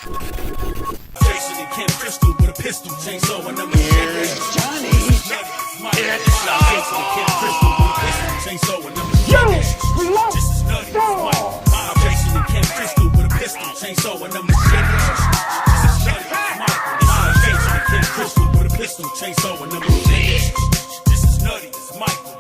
Jason and Kim Crystal with a pistol, chainsaw and number Johnny. Jason and Kim Crystal with a pistol, chainsaw and number This is nutty. Jason and Kim Crystal with a pistol, chainsaw and number This is nutty. Jason and Kim Crystal with a pistol, chainsaw and number This is nutty. It's Michael.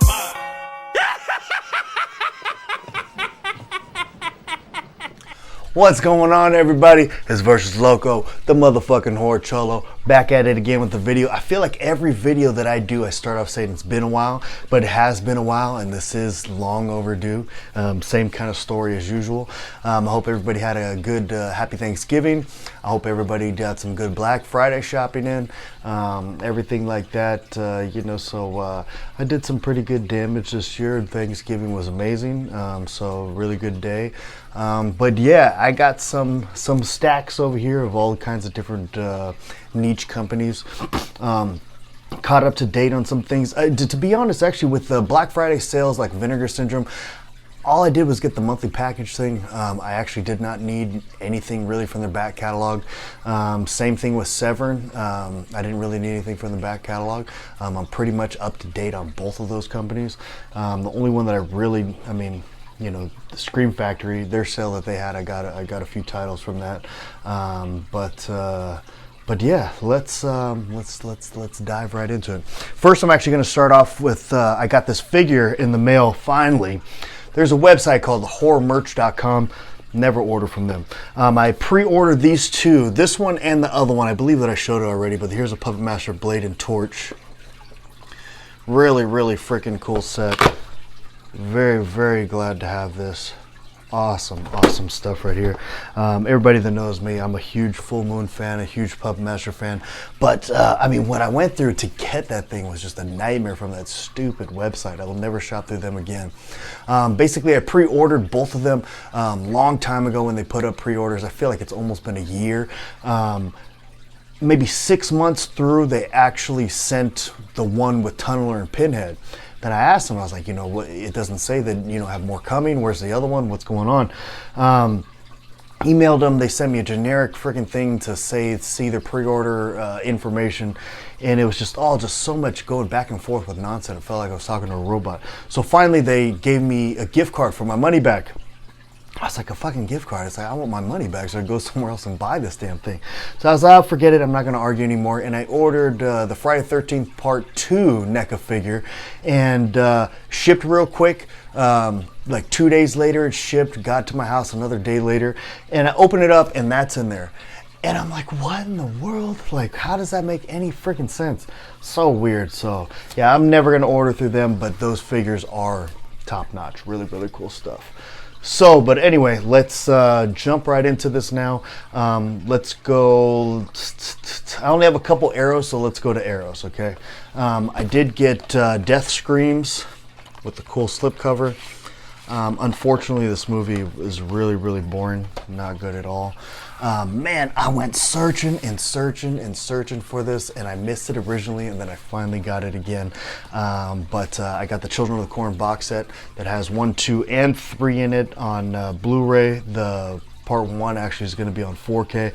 What's going on, everybody? It's Versus Loco, the motherfucking whore Cholo, back at it again with the video. I feel like every video that I do, I start off saying it's been a while, but it has been a while, and this is long overdue. Same kind of story as usual. I hope everybody had a good, happy Thanksgiving. I hope everybody got some good Black Friday shopping in, everything like that. So I did some pretty good damage this year. Thanksgiving was amazing, so really good day. But yeah, I got some stacks over here of all kinds of different niche companies. Caught up to date on some things. To be honest, actually, with the Black Friday sales like Vinegar Syndrome, all I did was get the monthly package thing. I actually did not need anything really from their back catalog. Same thing with Severance. I didn't really need anything from the back catalog. I'm pretty much up to date on both of those companies. The only one that I really, the Scream Factory, their sale that they had, I got a few titles from that. But yeah, let's dive right into it. First, I'm actually going to start off with I got this figure in the mail finally. There's a website called horrormerch.com. Never order from them. I pre-ordered these two, this one and the other one. I believe that I showed it already, but here's a Puppet Master Blade and Torch. Really, really freaking cool set. Very, very glad to have this. Awesome stuff right here. Everybody that knows me, I'm a huge Full Moon fan, a huge Puppet Master fan. But what I went through to get that thing was just a nightmare from that stupid website. I will never shop through them again. Basically, I pre-ordered both of them long time ago when they put up pre-orders. I feel like it's almost been a year. Maybe 6 months through, they actually sent the one with Tunneler and Pinhead. Then I asked them, I was like, what? It doesn't say that, have more coming. Where's the other one? What's going on? Emailed them. They sent me a generic freaking thing to see their pre-order information. And it was just so much going back and forth with nonsense. It felt like I was talking to a robot. So finally, they gave me a gift card for my money back. I was like, a fucking gift card. It's like, I want my money back, so I go somewhere else and buy this damn thing. So I was like, forget it. I'm not going to argue anymore. And I ordered the Friday 13th Part 2 NECA figure and shipped real quick. Like 2 days later, it shipped, got to my house another day later. And I open it up, and that's in there. And I'm like, what in the world? Like, how does that make any freaking sense? So weird. So, yeah, I'm never going to order through them, but those figures are top-notch. Really, really cool stuff. So, but anyway, let's jump right into this now. Let's go. I only have a couple arrows, so let's go to arrows, okay? I did get Death Screams with the cool slipcover. Unfortunately, this movie is really, really boring. Not good at all. Man, I went searching for this, and I missed it originally, and then I finally got it again. But I got the Children of the Corn box set that has 1, 2, and 3 in it on Blu-ray. The Part 1 actually is going to be on 4K.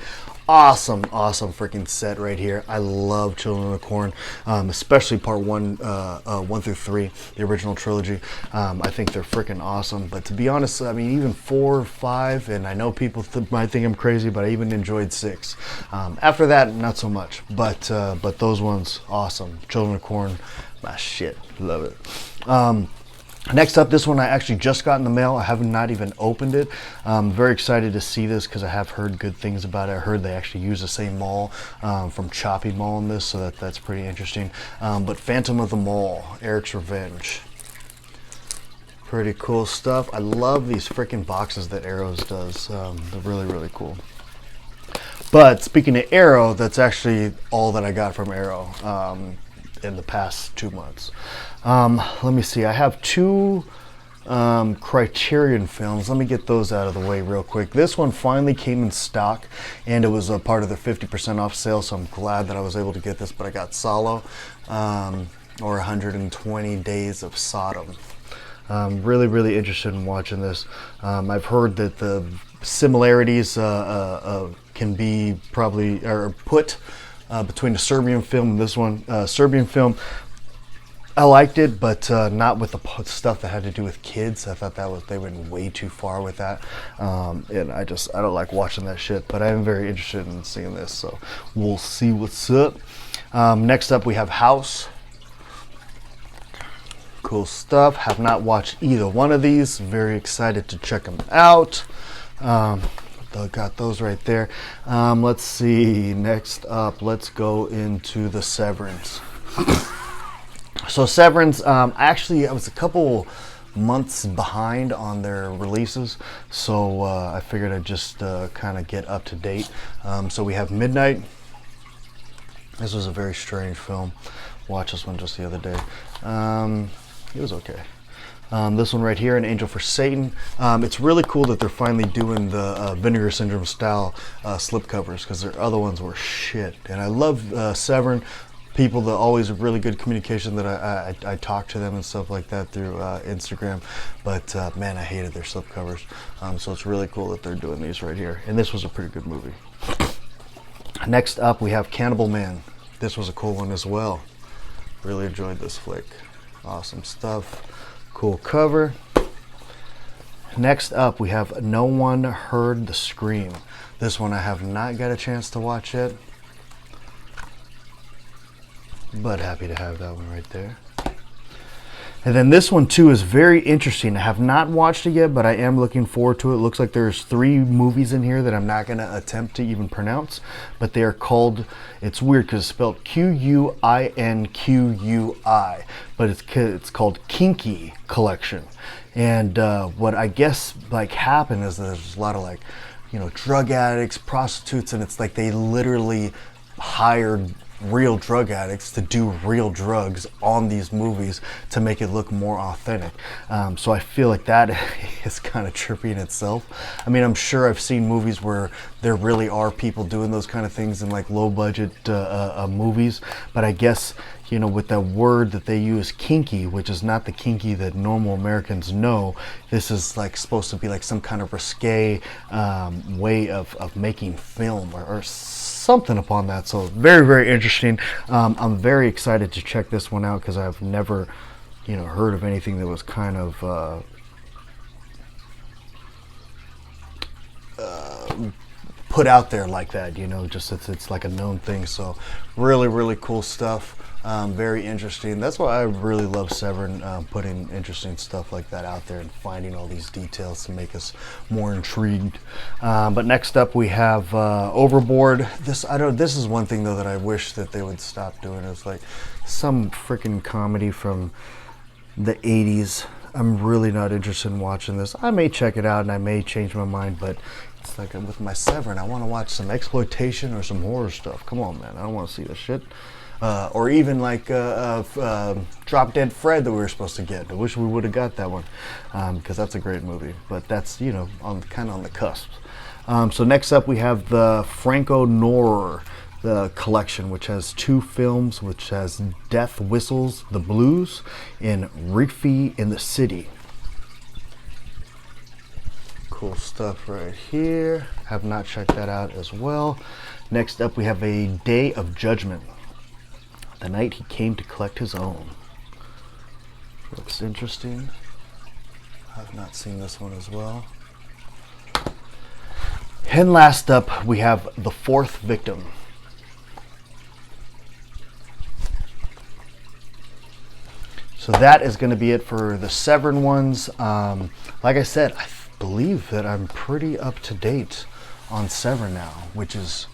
Awesome freaking set right here. I love Children of the Corn, especially Part 1, 1 through 3, the original trilogy. I think they're freaking awesome. But to be honest, even 4, 5, and I know people might think I'm crazy, but I even enjoyed 6. After that, not so much. But those ones, awesome. Children of the Corn, my shit. Love it. Next up, this one I actually just got in the mail. I have not even opened it. I'm very excited to see this because I have heard good things about it. I heard they actually use the same mall from Choppy Mall in this, so that's pretty interesting. But Phantom of the Mall, Eric's Revenge. Pretty cool stuff. I love these freaking boxes that Arrows does. They're really, really cool. But speaking of Arrow, that's actually all that I got from Arrow in the past 2 months. Let me see. I have 2 Criterion films. Let me get those out of the way real quick. This one finally came in stock, and it was a part of their 50% off sale, so I'm glad that I was able to get this. But I got Solo, or 120 Days of Sodom. Really, really interested in watching this. I've heard that the similarities can be probably or put between a Serbian film and this one. Serbian film, I liked it, but not with the stuff that had to do with kids. I thought they went way too far with that, and I don't like watching that shit. But I am very interested in seeing this, so we'll see what's up. Next up, we have House. Cool stuff. Have not watched either one of these. Very excited to check them out. Got those right there. Let's see. Next up, let's go into the Severance. So Severance, I was a couple months behind on their releases, so I figured I'd just kind of get up to date. So we have Midnight. This was a very strange film. Watched this one just the other day. It was okay. This one right here, An Angel for Satan. It's really cool that they're finally doing the Vinegar Syndrome style slipcovers, because their other ones were shit. And I love Severance. People that always have really good communication that I talk to them and stuff like that through Instagram, but man, I hated their slipcovers. So it's really cool that they're doing these right here, and this was a pretty good movie. Next up, we have Cannibal Man. This was a cool one as well. Really enjoyed this flick. Awesome stuff. Cool cover. Next up, we have No One Heard the Scream. This one I have not got a chance to watch yet, but happy to have that one right there. And then this one too is very interesting. I have not watched it yet, but I am looking forward to it. Looks like there's 3 movies in here that I'm not going to attempt to even pronounce, but they are called, it's weird because it's spelled Quinqui, but it's called Kinky Collection. And what I guess like happened is there's a lot of like, drug addicts, prostitutes, and it's like they literally hired real drug addicts to do real drugs on these movies to make it look more authentic. So I feel like that is kind of trippy in itself. I mean, I'm sure I've seen movies where there really are people doing those kind of things in like low budget movies, but I guess with that word that they use, kinky, which is not the kinky that normal Americans know, this is like supposed to be like some kind of risque way of making film or something upon that. So very, very interesting. I'm very excited to check this one out because I've never heard of anything that was kind of put out there like that, just it's like a known thing. So really, really cool stuff. Very interesting. That's why I really love Severance, putting interesting stuff like that out there and finding all these details to make us more intrigued. But next up we have Overboard. This is one thing though that I wish that they would stop doing. It's like some freaking comedy from the 80s. I'm really not interested in watching this. I may check it out and I may change my mind, but it's like with my Severance, I want to watch some exploitation or some horror stuff. Come on, man. I don't want to see this shit. Or even like Drop Dead Fred that we were supposed to get. I wish we would have got that one because that's a great movie. But that's kind of on the cusp. So next up we have the Franco Noir, the collection, which has 2 films, which has Death Whistles the Blues and Riffy in the City. Cool stuff right here. Have not checked that out as well. Next up we have A Day of Judgment. The Night He Came to Collect His Own. Looks interesting. I've not seen this one as well. And last up, we have The Fourth Victim. So that is going to be it for the Severance ones. Like I said, I believe that I'm pretty up to date on Severance now, which is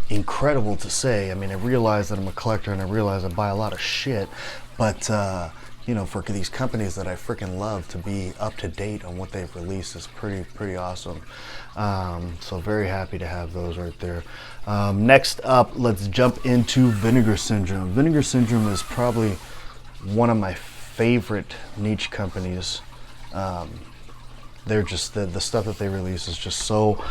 incredible to say. I mean, I realize that I'm a collector and I realize I buy a lot of shit, but for these companies that I freaking love to be up to date on what they've released is pretty awesome. So very happy to have those right there. Next up, let's jump into Vinegar Syndrome. Vinegar Syndrome is probably one of my favorite niche companies. They're just the stuff that they release is just so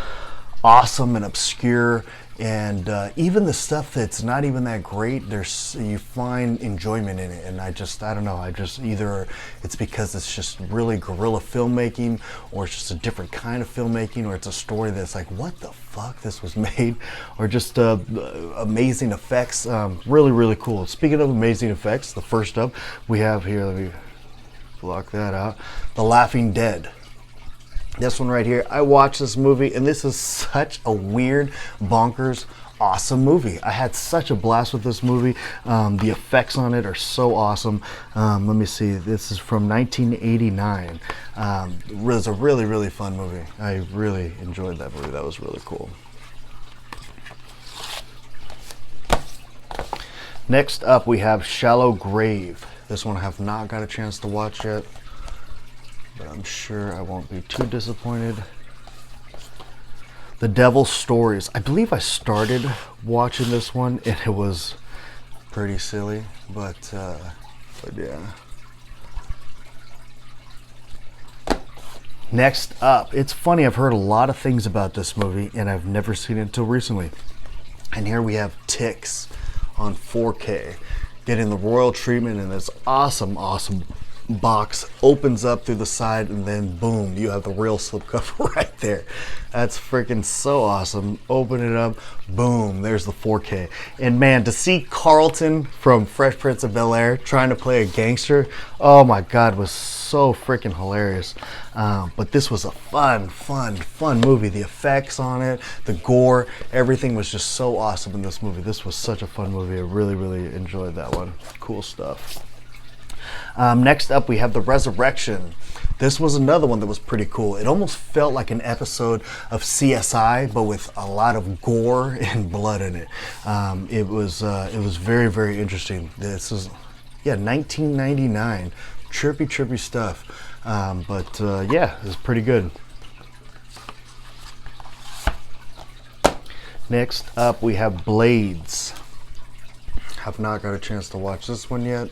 awesome and obscure and even the stuff that's not even that great, you find enjoyment in it. And I don't know, either it's because it's just really guerrilla filmmaking, or it's just a different kind of filmmaking, or it's a story that's like, what the fuck, this was made, or just amazing effects. Really, really cool. Speaking of amazing effects, the first up we have here, let me block that out, The Laughing Dead. This one right here, I watched this movie, and this is such a weird, bonkers, awesome movie. I had such a blast with this movie. The effects on it are so awesome. Let me see, this is from 1989. It was a really, really fun movie. I really enjoyed that movie. That was really cool. Next up, we have Shallow Grave. This one I have not got a chance to watch yet, but I'm sure I won't be too disappointed. The Devil's Stories. I believe I started watching this one and it was pretty silly, but yeah. Next up, it's funny, I've heard a lot of things about this movie and I've never seen it until recently. And here we have Ticks on 4K, getting the royal treatment in this awesome box. Opens up through the side, and then boom, you have the real slipcover right there. That's freaking so awesome. Open it up, boom, there's the 4K. And man, to see Carlton from Fresh Prince of Bel-Air trying to play a gangster, oh my god, was so freaking hilarious. But this was a fun movie. The effects on it, the gore, everything was just so awesome in this movie. This was such a fun movie. I really enjoyed that one. Cool stuff. Next up, we have The Resurrection. This was another one that was pretty cool. It almost felt like an episode of CSI, but with a lot of gore and blood in it. It was very interesting. This is, 1999. Trippy stuff. But it was pretty good. Next up, we have Blades. Have not got a chance to watch this one yet.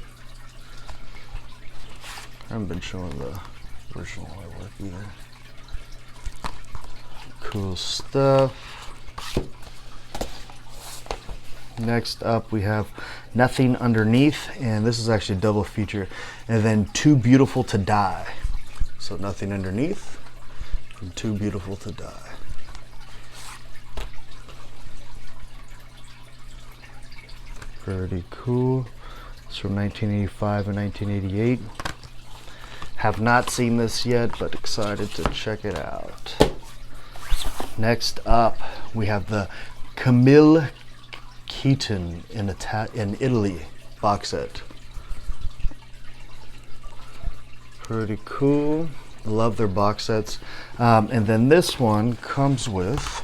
I haven't been showing the original artwork either. Cool stuff. Next up, we have Nothing Underneath, and this is actually a double feature. And then Too Beautiful to Die. So Nothing Underneath and Too Beautiful to Die. Pretty cool. It's from 1985 and 1988. Have not seen this yet, but excited to check it out. Next up, we have the Camille Keaton in Italy box set. Pretty cool. Love their box sets. And then this one comes with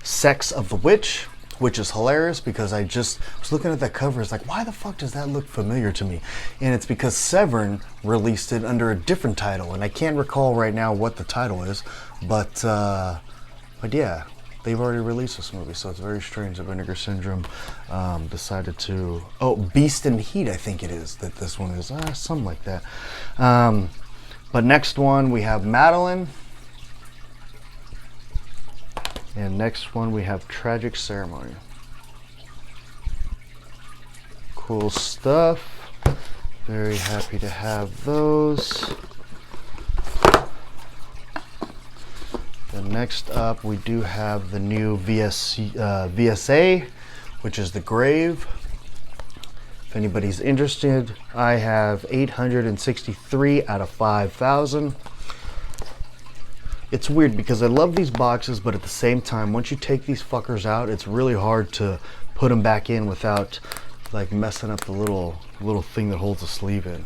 Sex of the Witch, which is hilarious because I just was looking at that cover. It's like, why the fuck does that look familiar to me? And it's because Severance released it under a different title, and I can't recall right now what the title is, but yeah, they've already released this movie, so it's very strange that Vinegar Syndrome decided to, Beast and Heat, I think it is, that this one is, something like that. But next one, we have Madeline. And next one, we have Tragic Ceremony. Cool stuff. Very happy to have those. Then next up, we do have the new VSA, which is The Grave. If anybody's interested, I have 863 out of 5,000. It's weird because I love these boxes, but at the same time, once you take these fuckers out, it's really hard to put them back in without like messing up the little thing that holds the sleeve in.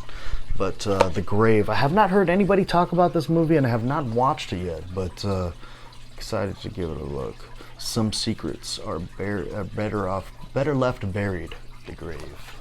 But The Grave, I have not heard anybody talk about this movie, and I have not watched it yet, but excited to give it a look. Some secrets are better left buried. The Grave.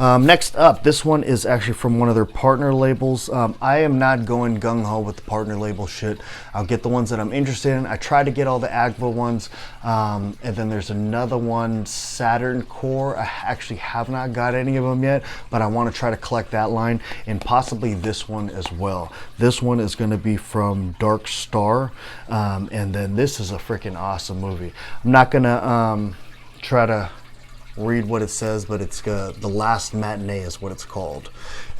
Next up, this one is actually from one of their partner labels. I am not going gung-ho with the partner label shit. I'll get the ones that I'm interested in. I try to get all the Agva ones. And then there's another one, Saturn Core. I actually have not got any of them yet, but I want to try to collect that line and possibly this one as well. This one is going to be from Dark Star. And then this is a freaking awesome movie. I'm not going to try to read what it says, but it's The Last Matinee is what it's called.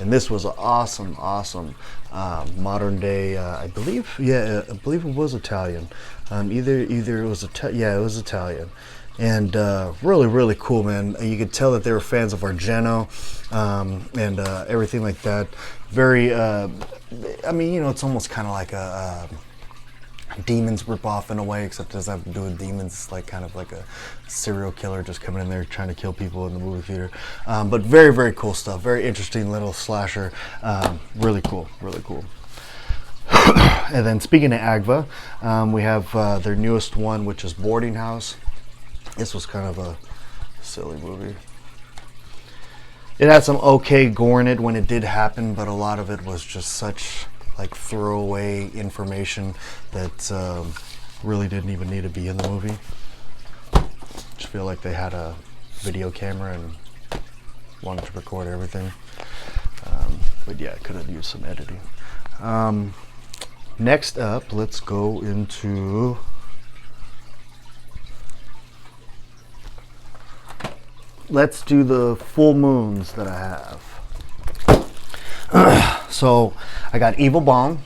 And this was an awesome modern day, I believe it was Italian. Either it was it was Italian. And really cool, man. You could tell that they were fans of Argento and everything like that. Very I mean, you know, it's almost kind of like a Demons ripoff in a way, except it doesn't have to do with demons. It's like kind of like a serial killer just coming in there trying to kill people in the movie theater. But very cool stuff. Very interesting little slasher. Really cool. And then speaking of Agva, we have their newest one, which is Boarding House. This was kind of a silly movie. It had some okay gore in it when it did happen, but a lot of it was just such like throwaway information that really didn't even need to be in the movie. Just feel like they had a video camera and wanted to record everything. But yeah, could have used some editing. Next up, let's go into let's do the full moons that I have. So I got Evil Bong.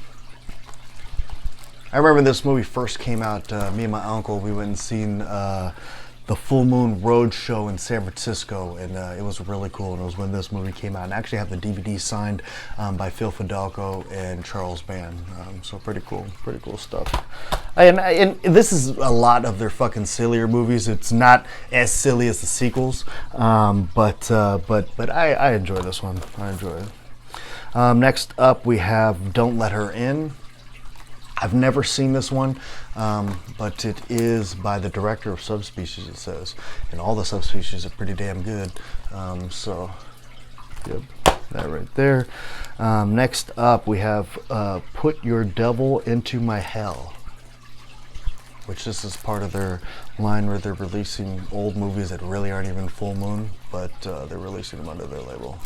I remember this movie first came out. Me and my uncle, we went and seen the Full Moon Road Show in San Francisco, and it was really cool. And it was when this movie came out. And I actually have the DVD signed by Phil Fidalgo and Charles Band. So pretty cool stuff. And this is a lot of their fucking sillier movies. It's not as silly as the sequels, but I enjoy this one. I enjoy it. Next up, we have Don't Let Her In. I've never seen this one, but it is by the director of Subspecies, it says. And all the subspecies are pretty damn good. So, yep, that right there. Next up, we have Put Your Devil Into My Hell, which this is part of their line where they're releasing old movies that really aren't even full moon, but they're releasing them under their label.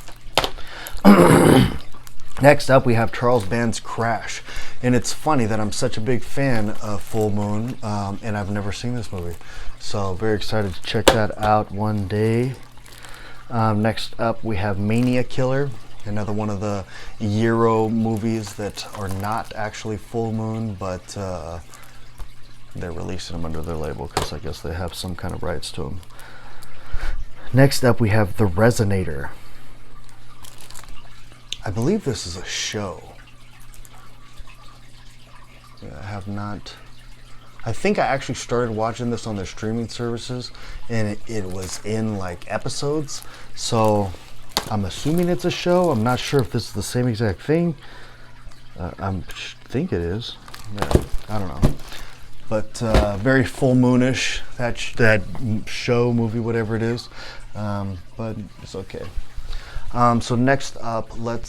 Next up, we have Charles Band's Crash. And it's funny that I'm such a big fan of Full Moon, and I've never seen this movie. So very excited to check that out one day. Next up, we have Mania Killer, another one of the Euro movies that are not actually Full Moon, but they're releasing them under their label because I guess they have some kind of rights to them. Next up, we have The Resonator. I believe this is a show. Yeah, I have not. I think I actually started watching this on their streaming services, and it was in like episodes. So I'm assuming it's a show. I'm not sure if this is the same exact thing. I think it is. Yeah, I don't know. But very full moonish. That show, movie, whatever it is. But it's okay. So next up, let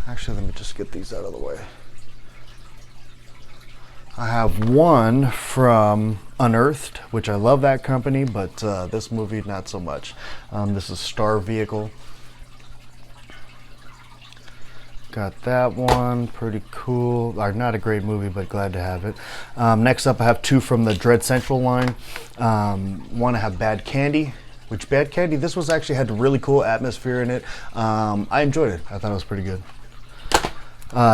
me just get these out of the way. I have one from Unearthed, which I love that company, but this movie, not so much. This is Star Vehicle. Got that one, pretty cool. Not a great movie, but glad to have it. Next up, I have two from the Dread Central line. One, I have Bad Candy. Which Bad Candy, this was actually had a really cool atmosphere in it. I enjoyed it. I thought it was pretty good.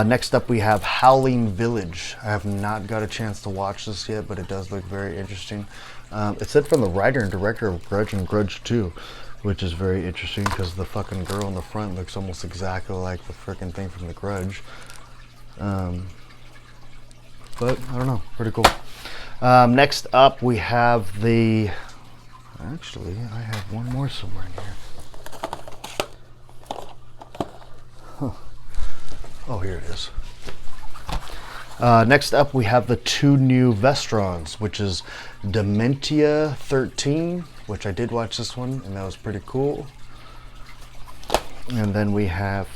Next up, we have Howling Village. I have not got a chance to watch this yet, but it does look very interesting. It's said from the writer and director of Grudge and Grudge 2, which is very interesting because the fucking girl in the front looks almost exactly like the freaking thing from The Grudge. But I don't know, pretty cool. Next up, we have the. Actually, I have one more somewhere in here. Huh. Oh, here it is. Next up, we have the two new Vestrons, which is Dementia 13, which I did watch this one, and that was pretty cool. And then we have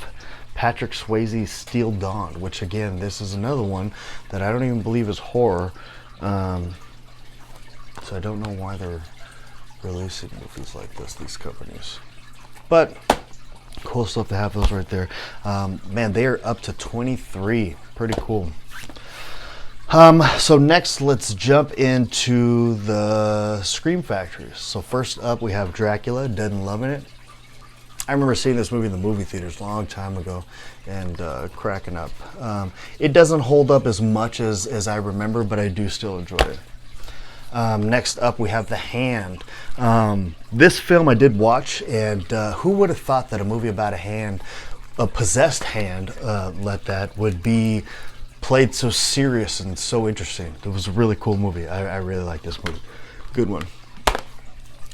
Patrick Swayze's Steel Dawn, which again, this is another one that I don't even believe is horror. So I don't know why they're releasing movies like this, these companies. But cool stuff to have those right there. Man, they are up to 23. Pretty cool. So next, let's jump into the Scream factories. So first up, we have Dracula, Dead and Loving It. I remember seeing this movie in the movie theaters a long time ago and cracking up. It doesn't hold up as much as I remember, but I do still enjoy it. Next up, we have The Hand. This film I did watch, and who would have thought that a movie about a hand, a possessed hand, would be played so serious and so interesting. It was a really cool movie. I really like this movie. Good one.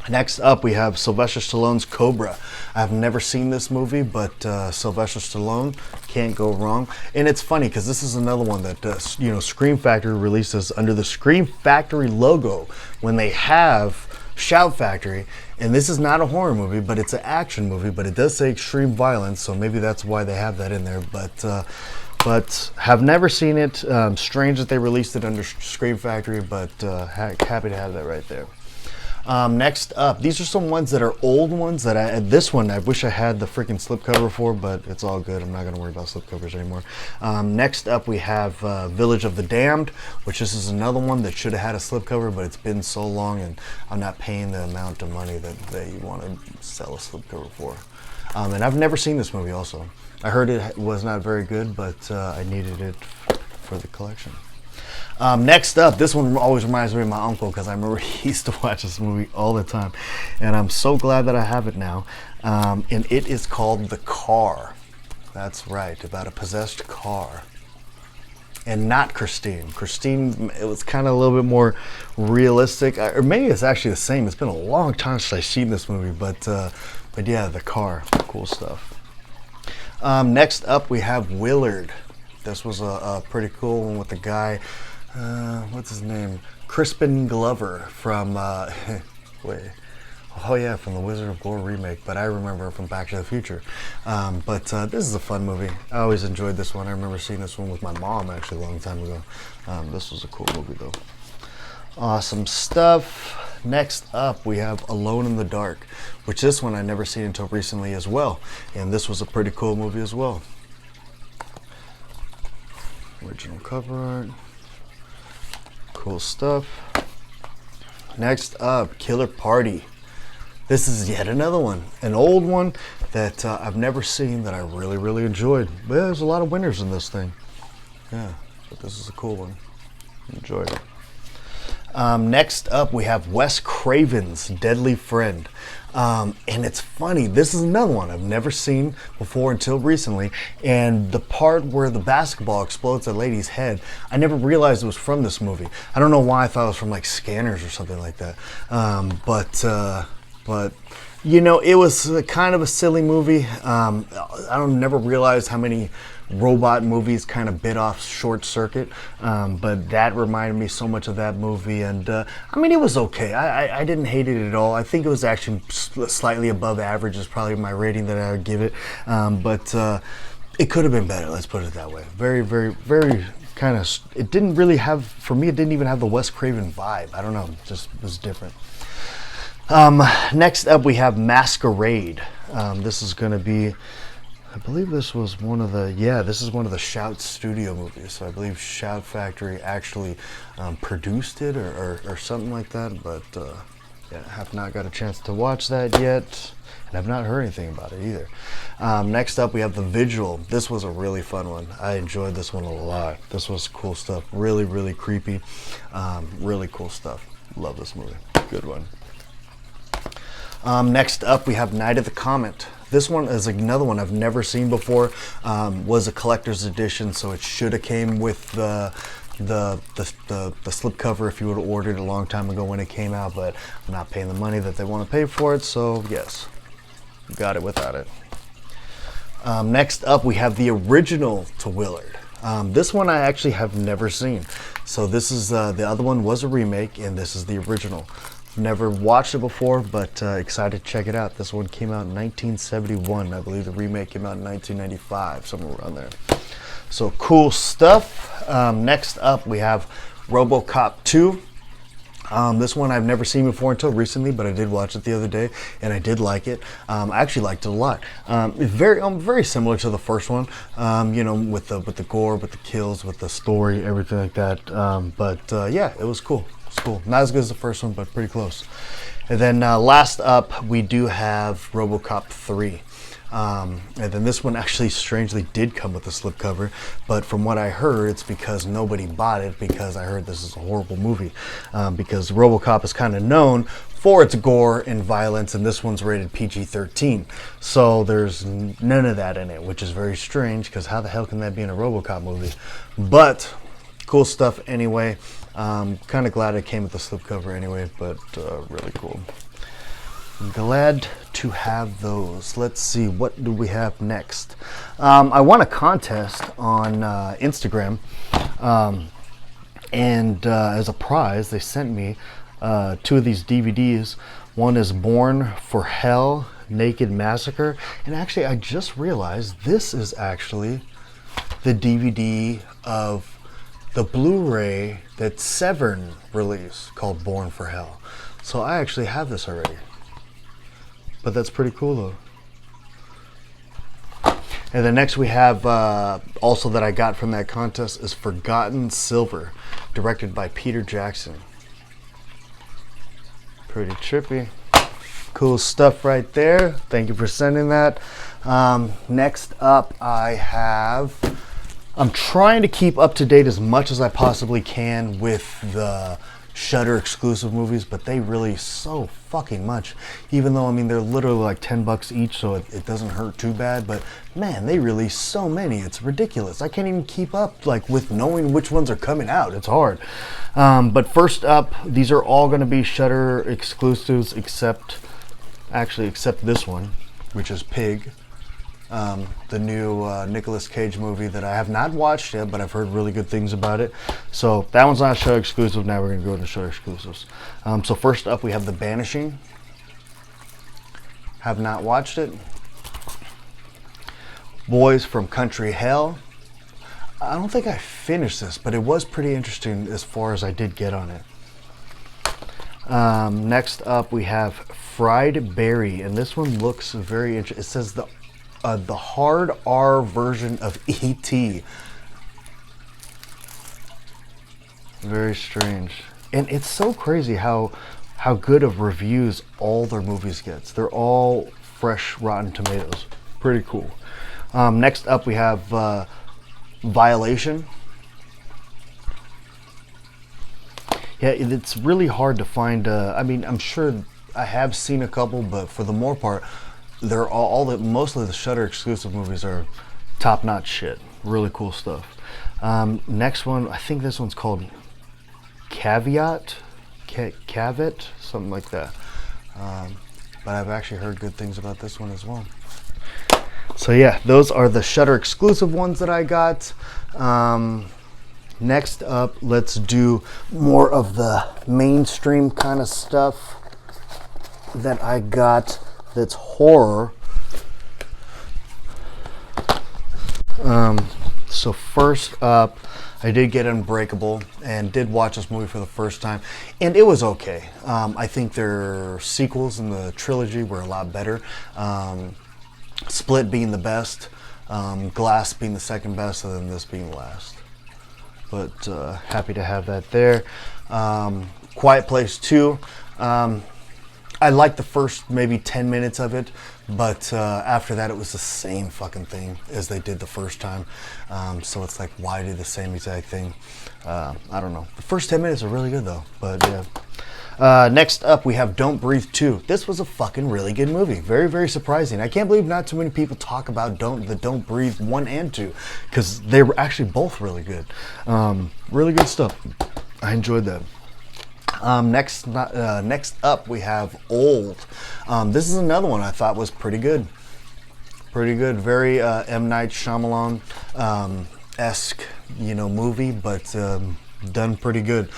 Next up, we have Sylvester Stallone's Cobra. I've never seen this movie, but Sylvester Stallone, can't go wrong. And it's funny because this is another one that Scream Factory releases under the Scream Factory logo when they have Shout Factory. And this is not a horror movie, but it's an action movie. But it does say extreme violence, so maybe that's why they have that in there. But have never seen it. Strange that they released it under Scream Factory, but happy to have that right there. Next up, these are some ones that are old ones that this one I wish I had the freaking slipcover for, but it's all good. I'm not going to worry about slipcovers anymore. Next up, we have Village of the Damned, which this is another one that should have had a slipcover, but it's been so long and I'm not paying the amount of money that they want to sell a slipcover for. And I've never seen this movie also. I heard it was not very good, but I needed it for the collection. Next up, this one always reminds me of my uncle because I remember he used to watch this movie all the time. And I'm so glad that I have it now. And it is called The Car. That's right, about a possessed car. And not Christine. Christine, it was kind of a little bit more realistic. Or maybe it's actually the same. It's been a long time since I've seen this movie. But yeah, The Car. Cool stuff. Next up, we have Willard. This was a pretty cool one with the guy... what's his name? Crispin Glover from wait, oh yeah, from the Wizard of Gore remake, but I remember it from Back to the Future. But this is a fun movie. I always enjoyed this one. I remember seeing this one with my mom actually a long time ago. This was a cool movie though. Awesome stuff. Next up, we have Alone in the Dark, which this one I never seen until recently as well, and this was a pretty cool movie as well. Original cover art. Cool stuff. Next up, Killer Party. This is yet another one, an old one that I've never seen that I really, really enjoyed. But there's a lot of winners in this thing. Yeah, but this is a cool one. Enjoyed it. Next up, we have Wes Craven's Deadly Friend. And it's funny, this is another one I've never seen before until recently. And the part where the basketball explodes a lady's head, I never realized it was from this movie. I don't know why I thought it was from like Scanners or something like that. But you know, it was kind of a silly movie. I never realized how many robot movies kind of bit off Short Circuit, but that reminded me so much of that movie. And I mean, it was okay. I didn't hate it at all. I think it was actually slightly above average is probably my rating that I would give it. But it could have been better, let's put it that way. Very, very, very kind of, it didn't really have, for me, it didn't even have the Wes Craven vibe. I don't know, it just was different. Next up, we have Masquerade. This is going to be, I believe this was one of the, this is one of the Shout Studio movies. So I believe Shout Factory actually produced it or something like that. But yeah, I have not got a chance to watch that yet. And I've not heard anything about it either. Next up, we have The Vigil. This was a really fun one. I enjoyed this one a lot. This was cool stuff. Really, really creepy. Really cool stuff. Love this movie. Good one. Next up, we have Night of the Comet. This one is another one I've never seen before. Was a collector's edition, so it should have came with the slipcover if you would have ordered it a long time ago when it came out, but I'm not paying the money that they want to pay for it, so yes, got it without it. Next up, we have the original to Willard. This one I actually have never seen. So this is the other one was a remake, and this is the original. Never watched it before, but excited to check it out. This one came out in 1971. I believe the remake came out in 1995, somewhere around there. So cool stuff. Next up, we have RoboCop 2. This one I've never seen before until recently, but I did watch it the other day, and I did like it. I actually liked it a lot. It's very similar to the first one, you know, with the gore, with the kills, with the story, everything like that. Yeah, it was cool. It's cool. Not as good as the first one, but pretty close. And then last up, we do have RoboCop 3. And then this one actually strangely did come with a slipcover, but from what I heard, it's because nobody bought it, because I heard this is a horrible movie, because RoboCop is kind of known for its gore and violence, and this one's rated PG-13, so there's none of that in it, which is very strange, because how the hell can that be in a RoboCop movie? But cool stuff anyway. Kind of glad it came with the slipcover anyway, but really cool. I'm glad to have those. Let's see, what do we have next? I won a contest on Instagram, and as a prize, they sent me 2 of these DVDs. One is Born for Hell, Naked Massacre, and actually I just realized this is actually the DVD of the Blu-ray that Severance released called Born for Hell. So I actually have this already. But that's pretty cool though. And then next we have, also that I got from that contest, is Forgotten Silver, directed by Peter Jackson. Pretty trippy. Cool stuff right there. Thank you for sending that. Next up I'm trying to keep up to date as much as I possibly can with the Shudder exclusive movies, but they release so fucking much, even though, I mean, they're literally like $10 each, so it doesn't hurt too bad, but man, they release so many, it's ridiculous. I can't even keep up like with knowing which ones are coming out. It's hard. But first up, these are all going to be Shudder exclusives, except this one, which is Pig. The new Nicolas Cage movie that I have not watched yet, but I've heard really good things about it. So that one's not Shudder exclusive. Now we're going to go to Shudder exclusives. So first up, we have The Banishing. Have not watched it. Boys from Country Hell. I don't think I finished this, but it was pretty interesting as far as I did get on it. Next up, we have Fried Berry, and this one looks very interesting. It says the hard R version of E.T. Very strange. And it's so crazy how good of reviews all their movies gets. They're all fresh Rotten Tomatoes. Pretty cool. Next up we have Violation. Yeah, it's really hard to find. I mean, I'm sure I have seen a couple, but for the most part, they're mostly the Shudder exclusive movies are top-notch shit. Really cool stuff. Next one, I think this one's called Caveat, something like that. But I've actually heard good things about this one as well. So yeah, those are the Shudder exclusive ones that I got. Next up, let's do more of the mainstream kind of stuff that I got. That's horror. So first up, I did get Unbreakable and did watch this movie for the first time, and it was okay. I think their sequels in the trilogy were a lot better. Split being the best, Glass being the second best, and then this being the last. But happy to have that there. Quiet Place 2. I liked the first maybe 10 minutes of it, but after that it was the same fucking thing as they did the first time. So it's like, why do the same exact thing? I don't know. The first 10 minutes are really good though, but yeah. Next up we have Don't Breathe 2. This was a fucking really good movie. Very, very surprising. I can't believe not too many people talk about Don't Breathe 1 and 2, because they were actually both really good. Really good stuff. I enjoyed that. Next up we have Old. This is another one I thought was pretty good. Very M. Night Shyamalan esque, movie, but done pretty good.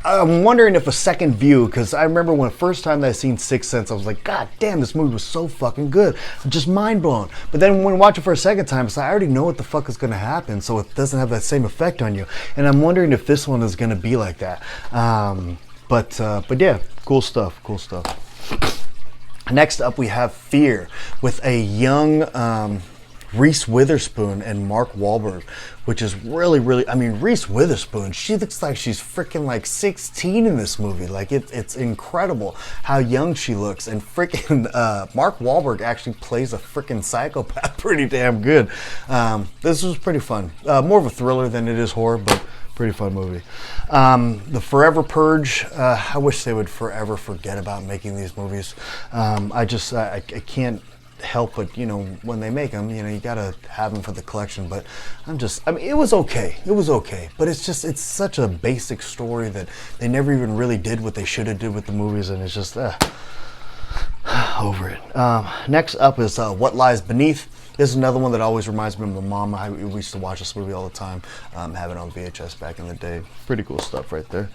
I'm wondering if a second view, because I remember when the first time that I seen Sixth Sense, I was like, God damn, this movie was so fucking good. Just mind blown. But then when I watch it for a second time, it's like, I already know what the fuck is going to happen, so it doesn't have that same effect on you. And I'm wondering if this one is going to be like that. But yeah, cool stuff. Next up, we have Fear with a young Reese Witherspoon and Mark Wahlberg, which is really, I mean, Reese Witherspoon, she looks like she's freaking like 16 in this movie. Like, it's incredible how young she looks. And freaking Mark Wahlberg actually plays a freaking psychopath pretty damn good. This was pretty fun. More of a thriller than it is horror, but pretty fun movie. The Forever Purge, I wish they would forever forget about making these movies. I can't help but, you know, when they make them, you know, you gotta have them for the collection. But I mean, it was okay, but it's such a basic story that they never even really did what they should have did with the movies, and it's just over it. Next up is What Lies Beneath. This is another one that always reminds me of my mom. We used to watch this movie all the time, have it on VHS back in the day. Pretty cool stuff right there.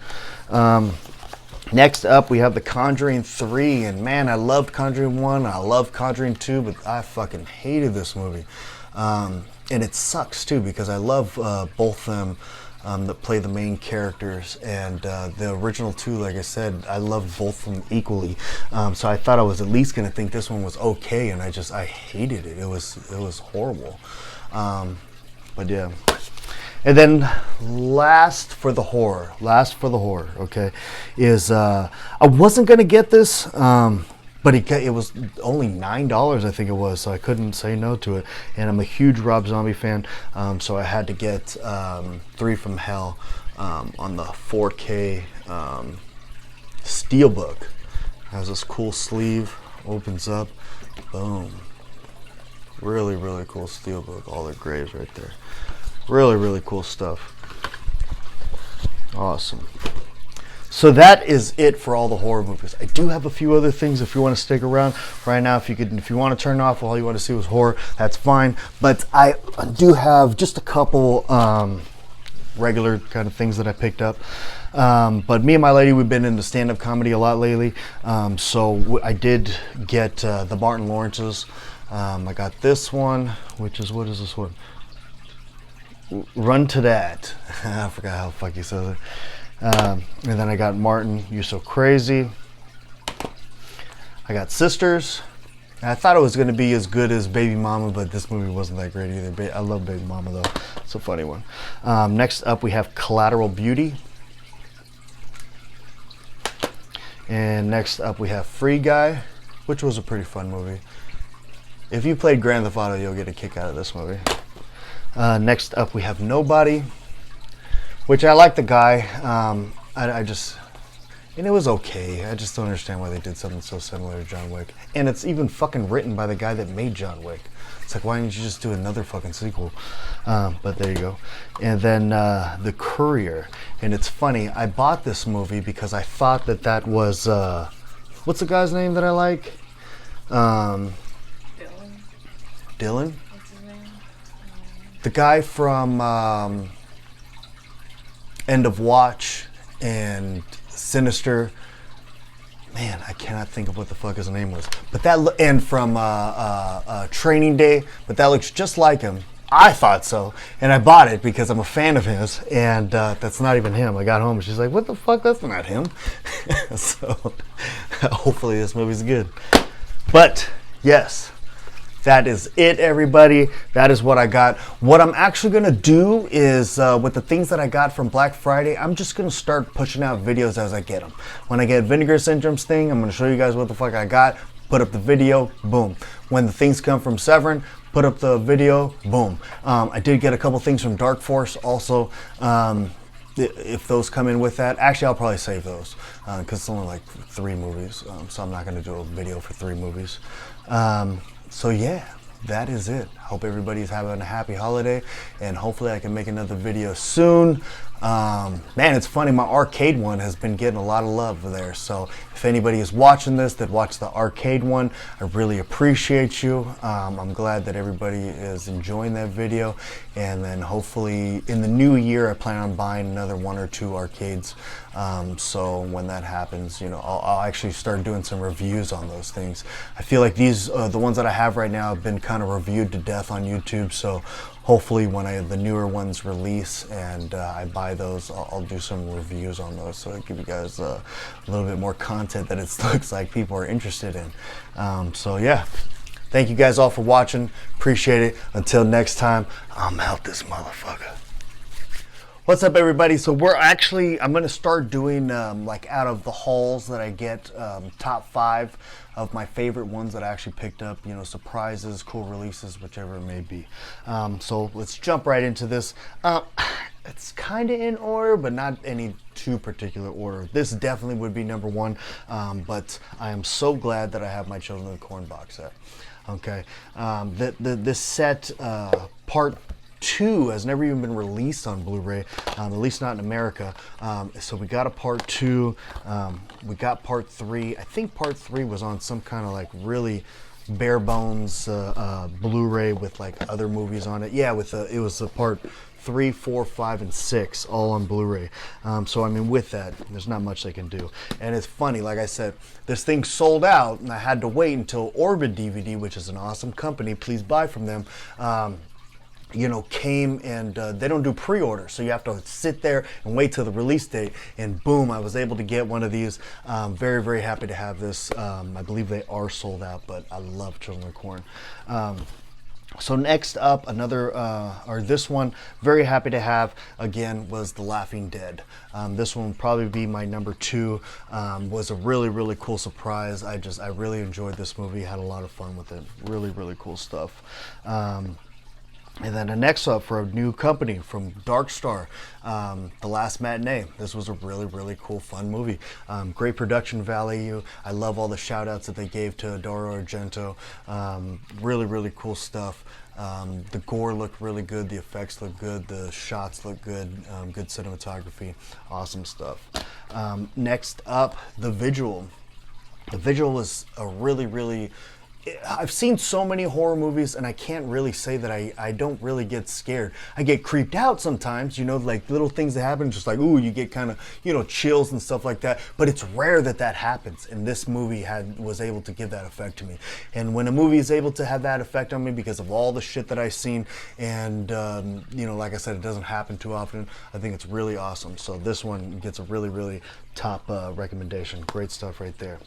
Next up, we have The Conjuring 3, and man, I loved Conjuring 1, I loved Conjuring 2, but I fucking hated this movie. And it sucks too, because I love both them that play the main characters, and the original two, like I said, I loved both of them equally. So I thought I was at least going to think this one was okay, and I hated it. It was horrible. But yeah. And then last for the horror, okay, is I wasn't going to get this, but it was only $9, I think it was, so I couldn't say no to it. And I'm a huge Rob Zombie fan, so I had to get 3 from Hell on the 4K Steelbook. It has this cool sleeve, opens up, boom. Really, really cool Steelbook, all the graves right there. Really, really cool stuff. Awesome. So that is it for all the horror movies. I do have a few other things if you want to stick around. Right now, if you want to turn off, all you want to see was horror, that's fine. But I do have just a couple regular kind of things that I picked up. But me and my lady, we've been into stand-up comedy a lot lately. So I did get the Martin Lawrence's. I got this one, which is, what is this one? Run to That. I forgot how the fuck he says it. And then I got Martin, You So Crazy. I got Sisters. I thought it was going to be as good as Baby Mama, but this movie wasn't that great either. I love Baby Mama though. It's a funny one. Next up we have Collateral Beauty. And next up we have Free Guy, which was a pretty fun movie. If you played Grand Theft Auto, you'll get a kick out of this movie. Next up we have Nobody, which I like the guy. And it was okay. I just don't understand why they did something so similar to John Wick. And it's even fucking written by the guy that made John Wick. It's like, why didn't you just do another fucking sequel? But there you go. And then The Courier. And it's funny, I bought this movie because I thought that was, what's the guy's name that I like? Dylan? The guy from End of Watch and Sinister. Man, I cannot think of what the fuck his name was. But and from Training Day. But that looks just like him. I thought so, and I bought it because I'm a fan of his. And that's not even him. I got home and she's like, "What the fuck? That's not him." So hopefully this movie's good. But yes. That is it, everybody. That is what I got. What I'm actually going to do is, with the things that I got from Black Friday, I'm just going to start pushing out videos as I get them. When I get Vinegar Syndrome's thing, I'm going to show you guys what the fuck I got, put up the video, boom. When the things come from Severance, put up the video, boom. I did get a couple things from Dark Force also. If those come in with that, actually I'll probably save those because it's only like 3 movies, so I'm not going to do a video for 3 movies. So yeah, that is it. Hope everybody's having a happy holiday, and hopefully I can make another video soon. Man, it's funny, my arcade one has been getting a lot of love there. So if anybody is watching this that watched the arcade one, I really appreciate you. I'm glad that everybody is enjoying that video. And then hopefully in the new year, I plan on buying another 1 or 2 arcades. So when that happens, you know, I'll actually start doing some reviews on those things. I feel like these, the ones that I have right now have been kind of reviewed to death on YouTube. So hopefully when the newer ones release and I buy those, I'll do some reviews on those, so I give you guys a little bit more content that it looks like people are interested in. So yeah, thank you guys all for watching. Appreciate it. Until next time, I'm out this motherfucker. What's up, everybody? So I'm going to start doing like out of the hauls that I get, top 5 of my favorite ones that I actually picked up, you know, surprises, cool releases, whichever it may be. So let's jump right into this. It's kind of in order, but not any too particular order. This definitely would be number 1, but I am so glad that I have my Children of the Corn box set. Okay, this set, part 2 has never even been released on Blu-ray, at least not in America. So we got a part 2, we got part 3. I think part 3 was on some kind of like really bare bones Blu-ray with like other movies on it. Yeah, it was a part 3, 4, 5, and 6 all on Blu-ray. So I mean, with that, there's not much they can do. And it's funny, like I said, this thing sold out, and I had to wait until Orbit DVD, which is an awesome company, please buy from them. You know, came and they don't do pre-order, so you have to sit there and wait till the release date, and boom, I was able to get one of these. Very, very happy to have this. I believe they are sold out, but I love Children of the Corn. So next up, this one, very happy to have, again, was The Laughing Dead. This one would probably be my number 2. Was a really, really cool surprise. I really enjoyed this movie, had a lot of fun with it. Really, really cool stuff. And then the next up for a new company from Dark Star, The Last Matinee. This was a really, really cool, fun movie. Great production value. I love all the shout outs that they gave to Dario Argento. Really, really cool stuff. The gore looked really good. The effects look good. The shots look good. Good cinematography. Awesome stuff. Next up, The Vigil. The Vigil was a really, really... I've seen so many horror movies, and I can't really say that I don't really get scared. I get creeped out sometimes, you know, like little things that happen, just like, ooh, you get kind of, you know, chills and stuff like that. But it's rare that that happens, and this movie was able to give that effect to me. And when a movie is able to have that effect on me because of all the shit that I've seen, and, you know, like I said, it doesn't happen too often, I think it's really awesome. So this one gets a really, really top recommendation. Great stuff right there.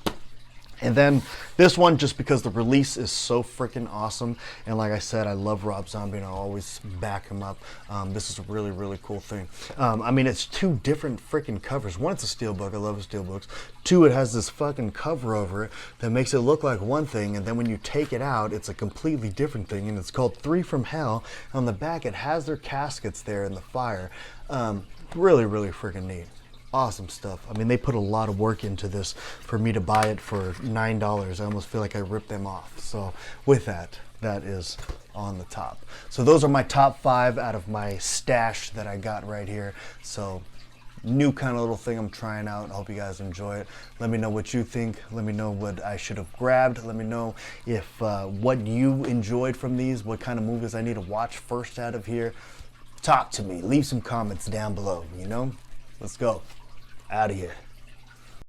And then this one, just because the release is so freaking awesome, and like I said, I love Rob Zombie and I always back him up. This is a really, really cool thing. I mean, it's 2 different freaking covers. One, it's a steelbook. I love the steelbooks. 2, it has this fucking cover over it that makes it look like one thing, and then when you take it out, it's a completely different thing, and it's called 3 from Hell. On the back, it has their caskets there in the fire. Really, really freaking neat. Awesome stuff. I mean, they put a lot of work into this for me to buy it for $9. I almost feel like I ripped them off. So with that is on the top. So those are my top 5 out of my stash that I got right here. So new kind of little thing I'm trying out. I hope you guys enjoy it. Let me know what you think. Let me know what I should have grabbed. Let me know if what you enjoyed from these, what kind of movies I need to watch first out of here. Talk to me. Leave some comments down below, you know? Let's go. Out of here.